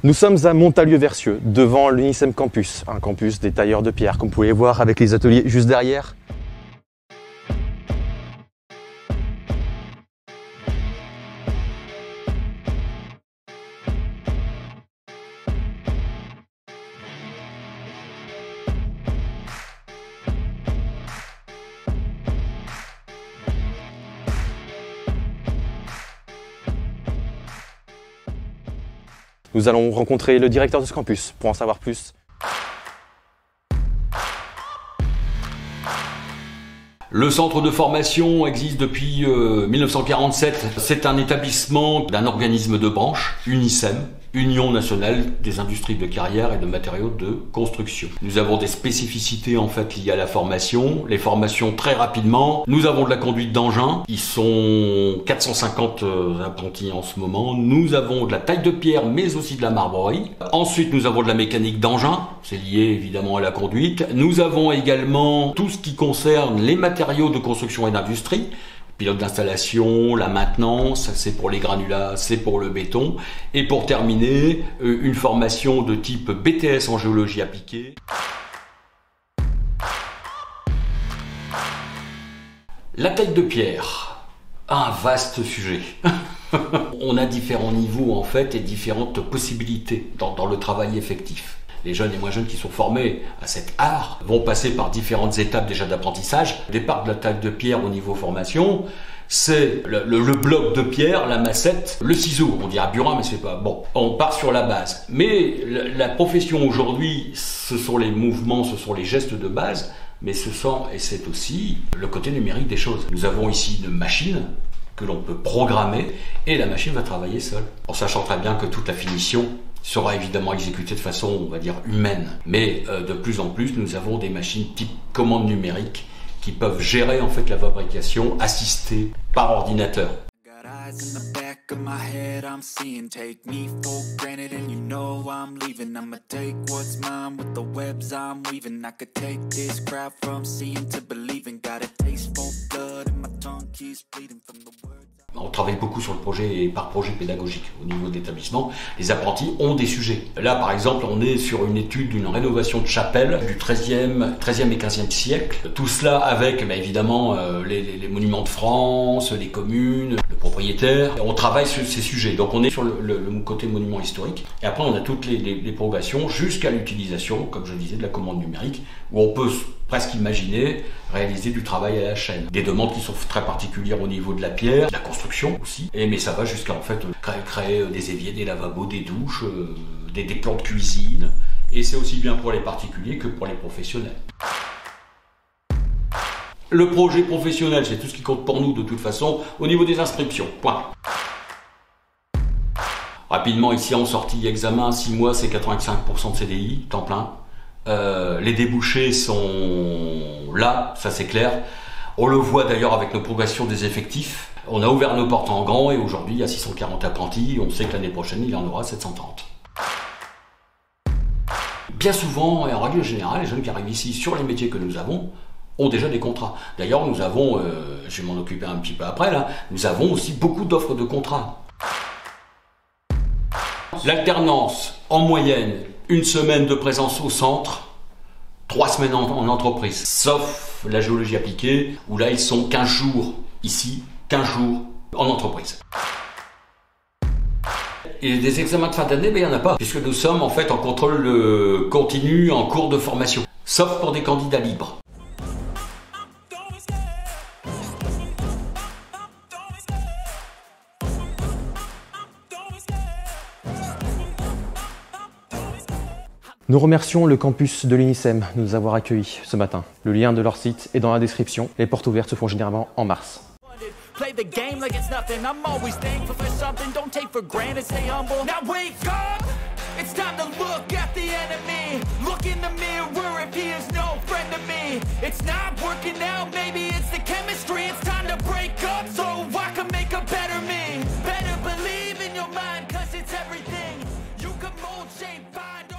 Nous sommes à Montalieu-Versieux, devant l'Unicem Campus, un campus des tailleurs de pierre, comme vous pouvez voir avec les ateliers juste derrière. Nous allons rencontrer le directeur de ce campus pour en savoir plus. Le centre de formation existe depuis 1947. C'est un établissement d'un organisme de branche, UNICEM, Union nationale des industries de carrière et de matériaux de construction. Nous avons des spécificités en fait liées à la formation. Les formations très rapidement. Nous avons de la conduite d'engin. Ils sont 450 apprentis en ce moment. Nous avons de la taille de pierre mais aussi de la marbrerie. Ensuite nous avons de la mécanique d'engin. C'est lié évidemment à la conduite. Nous avons également tout ce qui concerne les matériaux de construction et d'industrie. Pilote d'installation, la maintenance, c'est pour les granulats, c'est pour le béton. Et pour terminer, une formation de type BTS en géologie appliquée. La taille de pierre, un vaste sujet. On a différents niveaux en fait et différentes possibilités dans le travail effectif. Les jeunes et moins jeunes qui sont formés à cet art vont passer par différentes étapes déjà d'apprentissage. Au départ de la taille de pierre au niveau formation, c'est le bloc de pierre, la massette, le ciseau. On dit à burin, mais c'est pas bon. On part sur la base. Mais la profession aujourd'hui, ce sont les mouvements, ce sont les gestes de base, mais c'est aussi le côté numérique des choses. Nous avons ici une machine que l'on peut programmer et la machine va travailler seule. En sachant très bien que toute la finition sera évidemment exécutée de façon, on va dire, humaine. Mais de plus en plus, nous avons des machines type commande numérique qui peuvent gérer en fait la fabrication assistée par ordinateur. On travaille beaucoup sur le projet et par projet pédagogique au niveau de l'établissement. Les apprentis ont des sujets. Là, par exemple, on est sur une étude d'une rénovation de chapelle du 13e et 15e siècle. Tout cela avec, évidemment, les monuments de France, les communes, le propriétaire. On travaille sur ces sujets. Donc, on est sur le côté monument historique. Et après, on a toutes les progressions jusqu'à l'utilisation, comme je disais, de la commande numérique, où on peut presque imaginer réaliser du travail à la chaîne. Des demandes qui sont très particulières au niveau de la pierre, de la construction aussi, mais ça va jusqu'à en fait créer des éviers, des lavabos, des douches, des plans de cuisine, et c'est aussi bien pour les particuliers que pour les professionnels. Le projet professionnel, c'est tout ce qui compte pour nous de toute façon au niveau des inscriptions, point. Rapidement, ici en sortie examen, 6 mois, c'est 85% de CDI, temps plein. Les débouchés sont là, ça c'est clair. On le voit d'ailleurs avec nos progressions des effectifs. On a ouvert nos portes en grand et aujourd'hui il y a 640 apprentis. On sait que l'année prochaine il y en aura 730. Bien souvent et en règle générale, les jeunes qui arrivent ici sur les métiers que nous avons ont déjà des contrats. D'ailleurs nous avons, je vais m'en occuper un petit peu après là, nous avons aussi beaucoup d'offres de contrats. L'alternance en moyenne, 1 semaine de présence au centre, 3 semaines en entreprise, sauf la géologie appliquée, où là ils sont 15 jours ici, 15 jours en entreprise. Et des examens de fin d'année, il n'y en a pas, puisque nous sommes en fait en contrôle continu, en cours de formation, sauf pour des candidats libres. Nous remercions le campus de l'Unicem de nous avoir accueillis ce matin. Le lien de leur site est dans la description. Les portes ouvertes se font généralement en mars. Play the game like it's nothing. I'm always thankful for something. Don't take for granted, stay humble. Now wake up! It's time to look at the enemy. Look in the mirror if he is no friend to me. It's not working out, maybe it's the chemistry. It's time to break up so I can make a better me. Better believe in your mind, cause it's everything. You can mold, shape, find